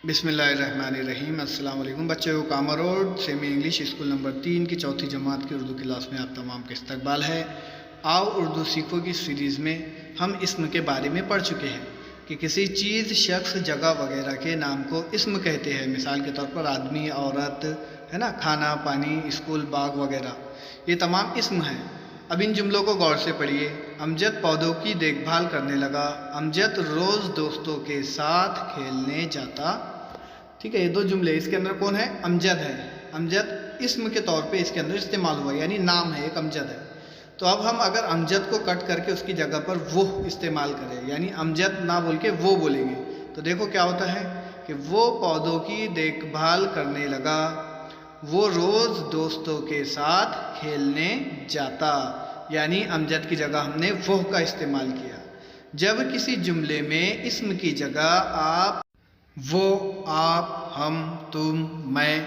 بسم اللہ الرحمن الرحیم۔ السلام علیکم بچوں، کامر road semi English school number 3 کی چوتھی جماعت کی اردو کلاس میں آپ تمام کا استقبال ہے۔ آؤ اردو سیکھو کی سیریز میں ہم اسم کے بارے میں پڑھ چکے ہیں کہ کسی چیز، شخص، جگہ وغیرہ کے نام کو اسم کہتے ہیں۔ مثال کے طور پر آدمی، عورت، ہے نا، کھانا، پانی، اسکول، باغ وغیرہ، یہ تمام اسم ہیں۔ اب ان جملوں کو غور سے پڑھیے۔ امجد پودوں کی دیکھ بھال کرنے لگا۔ امجد روز دوستوں کے ساتھ کھیلنے جاتا۔ ٹھیک ہے، یہ دو جملے، اس کے اندر کون ہے؟ امجد ہے۔ امجد اسم کے طور پہ اس کے اندر استعمال ہوا، یعنی نام ہے، ایک امجد ہے۔ تو اب ہم اگر امجد کو کٹ کر کے اس کی جگہ پر وہ استعمال کریں، یعنی امجد نہ بول کے وہ بولیں گے، تو دیکھو کیا ہوتا ہے کہ وہ پودوں کی دیکھ بھال کرنے لگا، وہ روز دوستوں کے ساتھ کھیلنے جاتا، یعنی امجد کی جگہ ہم نے وہ کا استعمال کیا۔ جب کسی جملے میں اسم کی جگہ وہ، آپ، ہم، تم، میں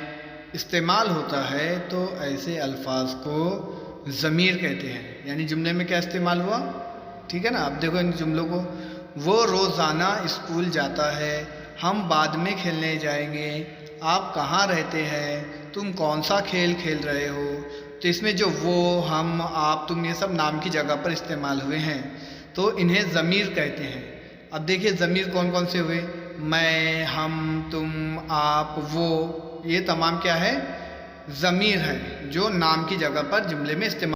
استعمال ہوتا ہے تو ایسے الفاظ کو ضمیر کہتے ہیں۔ یعنی جملے میں کیا استعمال ہوا؟ ٹھیک ہے نا، اب دیکھو ان جملوں کو۔ وہ روزانہ اسکول جاتا ہے، ہم بعد میں کھیلنے جائیں گے، آپ کہاں رہتے ہیں، تم کون سا کھیل کھیل رہے ہو۔ تو اس میں جو وہ، ہم، آپ، تم، یہ سب نام کی جگہ پر استعمال ہوئے ہیں، تو انہیں ضمیر کہتے ہیں۔ اب دیکھیے ضمیر کون کون سے ہوئے؟ میں، ہم، تم، آپ، وہ، یہ تمام کیا ہے؟ ضمیر ہے جو نام کی جگہ پر جملے میں استعمال